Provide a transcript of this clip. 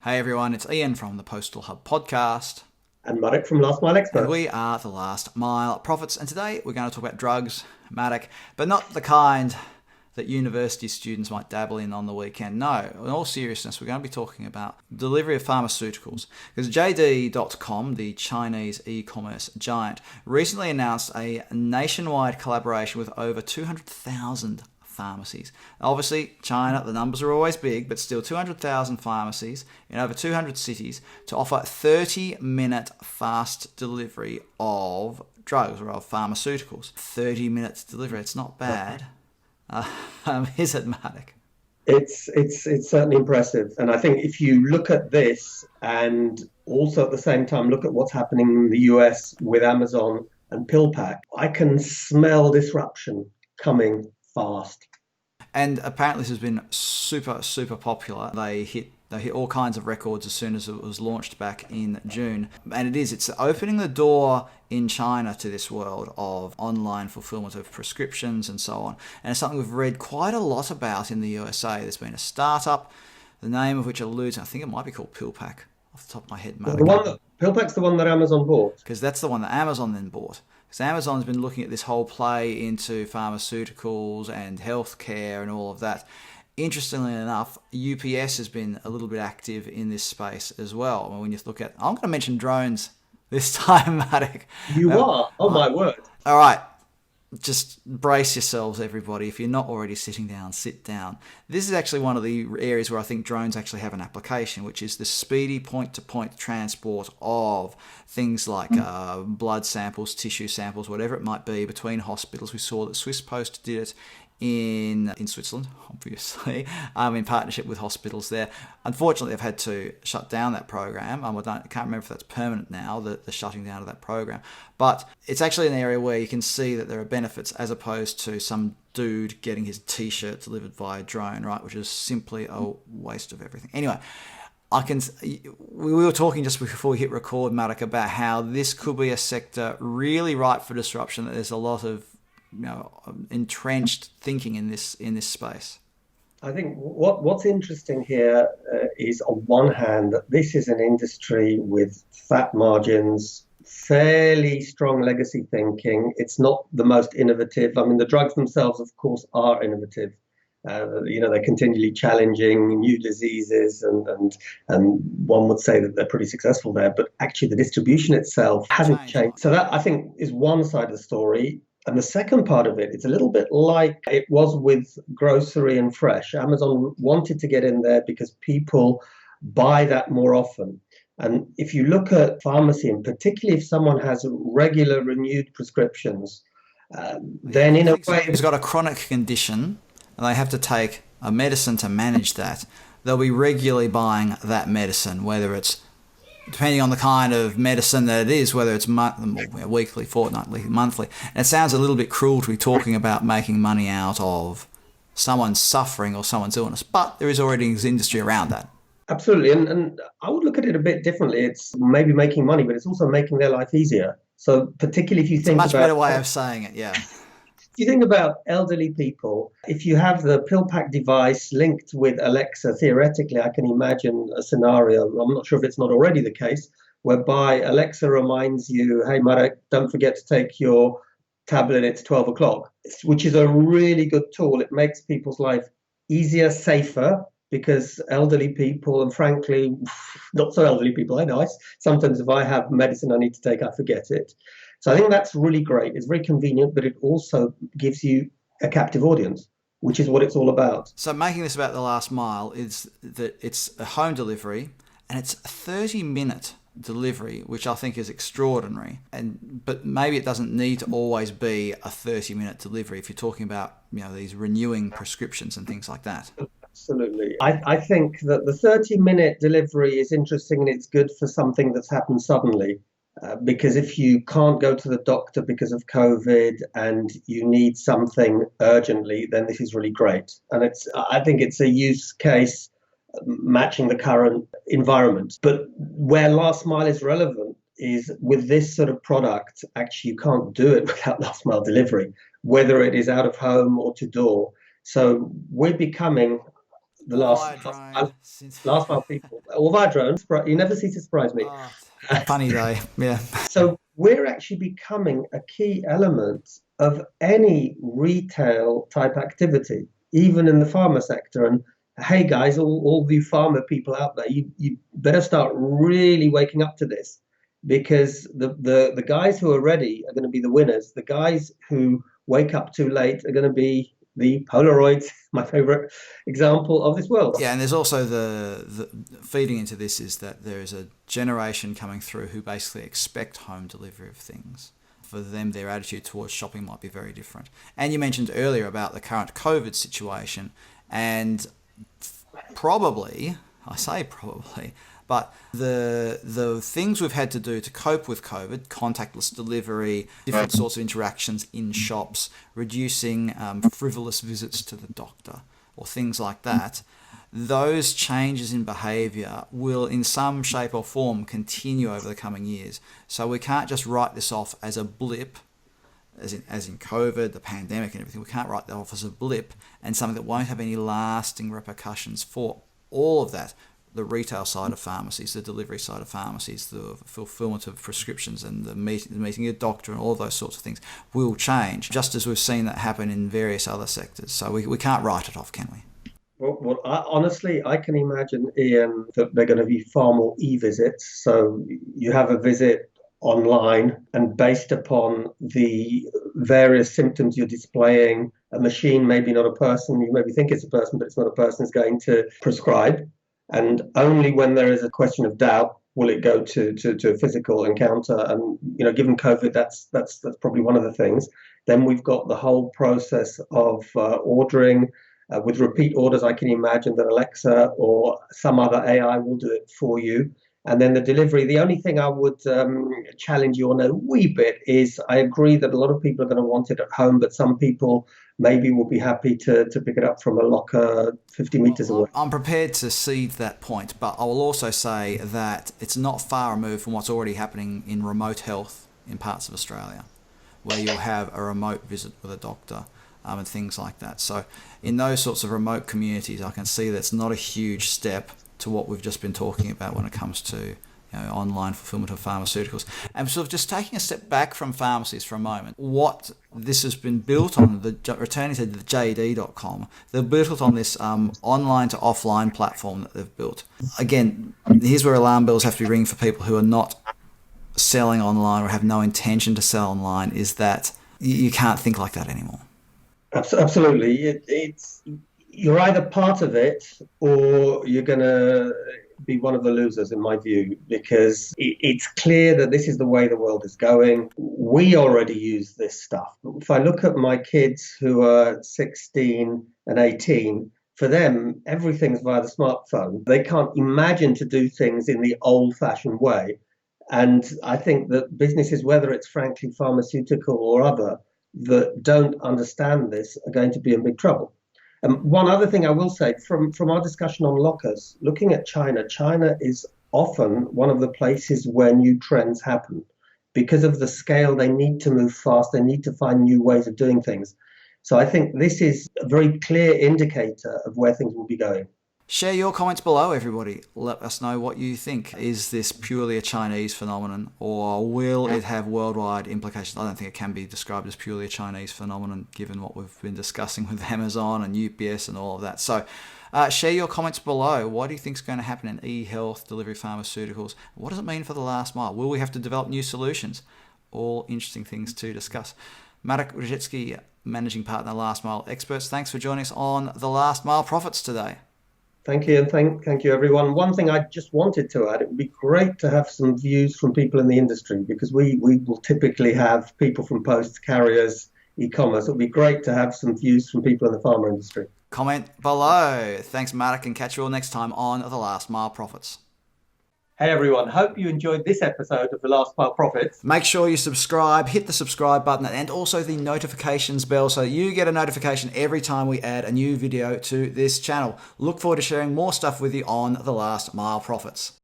Hey everyone, it's Ian from the Postal Hub podcast. And Marek from Last Mile Expert. And we are the Last Mile Prophets. And today we're going to talk about drugs, Marek, but not the kind that university students might dabble in on the weekend. No, in all seriousness, we're going to be talking about delivery of pharmaceuticals. Because JD.com, the Chinese e-commerce giant, recently announced a nationwide collaboration with over 200,000 pharmacies. Obviously, China, the numbers are always big, but still 200,000 pharmacies in over 200 cities to offer 30-minute fast delivery of drugs or of pharmaceuticals. 30 minutes delivery, it's not bad. Is it, Marek? It's certainly impressive. And I think if you look at this and also at the same time look at what's happening in the US with Amazon and PillPack, I can smell disruption coming fast. And apparently this has been super popular. They hit all kinds of records as soon as it was launched back in June. And it's opening the door in China to this world of online fulfillment of prescriptions and so on. And it's something we've read quite a lot about in the USA. There's been a startup, the name of which alludes, I think it might be called PillPack off the top of my head. PillPack's the one that Amazon bought. Because that's the one that Amazon then bought. Because Amazon's been looking at this whole play into pharmaceuticals and healthcare and all of that. Interestingly enough, UPS has been a little bit active in this space as well. When you look at, I'm going to mention drones this time, Marek. You are? Oh, my word. All right. Just brace yourselves, everybody. If you're not already sitting down, sit down. This is actually one of the areas where I think drones actually have an application, which is the speedy point-to-point transport of things like blood samples, tissue samples, whatever it might be, between hospitals. We saw that Swiss Post did it in Switzerland, obviously, in partnership with hospitals there. Unfortunately, they've had to shut down that program. I can't remember if that's permanent now, the shutting down of that program. But it's actually an area where you can see that there are benefits as opposed to some dude getting his T-shirt delivered via drone, right, which is simply a waste of everything. Anyway, we were talking just before we hit record, Marek, about how this could be a sector really ripe for disruption, that there's a lot of entrenched thinking in this space. I think what's interesting here is, on one hand, that this is an industry with fat margins, fairly strong legacy thinking. It's not the most innovative. I mean, the drugs themselves, of course, are innovative. They're continually challenging new diseases, and one would say that they're pretty successful there. But actually, the distribution itself hasn't changed. So that, I think, is one side of the story. And the second part of it, it's a little bit like it was with grocery and fresh. Amazon wanted to get in there because people buy that more often. And if you look at pharmacy, and particularly if someone has regular renewed prescriptions, then in a way... Who's got a chronic condition and they have to take a medicine to manage that, they'll be regularly buying that medicine, whether it's depending on the kind of medicine that it is, whether it's weekly, fortnightly, monthly. And it sounds a little bit cruel to be talking about making money out of someone's suffering or someone's illness, but there is already an industry around that. Absolutely. And I would look at it a bit differently. It's maybe making money, but it's also making their life easier. So particularly if you think about... It's a much better way of saying it, yeah. If you think about elderly people, if you have the PillPack device linked with Alexa, theoretically, I can imagine a scenario, I'm not sure if it's not already the case, whereby Alexa reminds you, hey, Marek, don't forget to take your tablet, it's 12 o'clock, which is a really good tool. It makes people's life easier, safer, because elderly people, and frankly, not so elderly people, I know, sometimes if I have medicine I need to take, I forget it. So I think that's really great. It's very convenient, but it also gives you a captive audience, which is what it's all about. So making this about the last mile is that it's a home delivery and it's a 30-minute delivery, which I think is extraordinary. But maybe it doesn't need to always be a 30-minute delivery if you're talking about these renewing prescriptions and things like that. Absolutely. I think that the 30-minute delivery is interesting and it's good for something that's happened suddenly. Because if you can't go to the doctor because of COVID and you need something urgently, then this is really great. And I think it's a use case matching the current environment. But where last mile is relevant is with this sort of product, actually you can't do it without last mile delivery, whether it is out of home or to door. So we're becoming the Or last via drone. mile, last mile people, or via drones. You never cease to surprise me. Oh, funny day. Yeah. So we're actually becoming a key element of any retail type activity, even in the pharma sector. And hey, guys, all the pharma people out there, you better start really waking up to this because the guys who are ready are going to be the winners. The guys who wake up too late are going to be the Polaroids, my favorite example of this world. Yeah, and there's also the feeding into this is that there is a generation coming through who basically expect home delivery of things. For them, their attitude towards shopping might be very different. And you mentioned earlier about the current COVID situation, and probably, I say probably, but the things we've had to do to cope with COVID, contactless delivery, different sorts of interactions in shops, reducing frivolous visits to the doctor, or things like that, those changes in behaviour will in some shape or form continue over the coming years. So we can't just write this off as a blip, as in COVID, the pandemic and everything. We can't write that off as a blip and something that won't have any lasting repercussions for all of that. The retail side of pharmacies, the delivery side of pharmacies, the fulfillment of prescriptions and the meeting a doctor and all those sorts of things will change, just as we've seen that happen in various other sectors. So we can't write it off, can we? Well, honestly, I can imagine, Ian, that they're going to be far more e-visits. So you have a visit online, and based upon the various symptoms you're displaying, a machine, maybe not a person, you maybe think it's a person, but it's not a person, is going to prescribe. And only when there is a question of doubt will it go to a physical encounter. And given COVID, that's probably one of the things. Then we've got the whole process of ordering. With repeat orders, I can imagine that Alexa or some other AI will do it for you. And then the delivery, the only thing I would challenge you on a wee bit is I agree that a lot of people are going to want it at home, but some people maybe will be happy to pick it up from a locker 50 meters away. I'm prepared to cede that point, but I will also say that it's not far removed from what's already happening in remote health in parts of Australia, where you'll have a remote visit with a doctor. And things like that. So in those sorts of remote communities, I can see that's not a huge step to what we've just been talking about when it comes to online fulfillment of pharmaceuticals. And sort of just taking a step back from pharmacies for a moment, what this has been built on, returning to the JD.com, they've built it on this online to offline platform that they've built. Again, here's where alarm bells have to be ringing for people who are not selling online or have no intention to sell online, is that you can't think like that anymore. Absolutely. It's you're either part of it or you're going to be one of the losers, in my view, because it's clear that this is the way the world is going. We already use this stuff. If I look at my kids who are 16 and 18, for them, everything's via the smartphone. They can't imagine to do things in the old-fashioned way. And I think that businesses, whether it's frankly pharmaceutical or other, that don't understand this are going to be in big trouble. And one other thing I will say from our discussion on lockers, looking at China is often one of the places where new trends happen. Because of the scale, they need to move fast, they need to find new ways of doing things. So I think this is a very clear indicator of where things will be going. Share your comments below, everybody. Let us know what you think. Is this purely a Chinese phenomenon, or will it have worldwide implications? I don't think it can be described as purely a Chinese phenomenon, given what we've been discussing with Amazon and UPS and all of that. So share your comments below. What do you think is going to happen in e-health, delivery pharmaceuticals? What does it mean for the last mile? Will we have to develop new solutions? All interesting things to discuss. Marek, Różycki, Managing Partner, Last Mile Experts. Thanks for joining us on The Last Mile Profits today. Thank you, and thank you, everyone. One thing I just wanted to add, it would be great to have some views from people in the industry, because we will typically have people from post, carriers, e-commerce. It would be great to have some views from people in the pharma industry. Comment below. Thanks, Marek, and catch you all next time on The Last Mile Profits. Hey everyone, hope you enjoyed this episode of The Last Mile Profits. Make sure you subscribe, hit the subscribe button and also the notifications bell so you get a notification every time we add a new video to this channel. Look forward to sharing more stuff with you on The Last Mile Profits.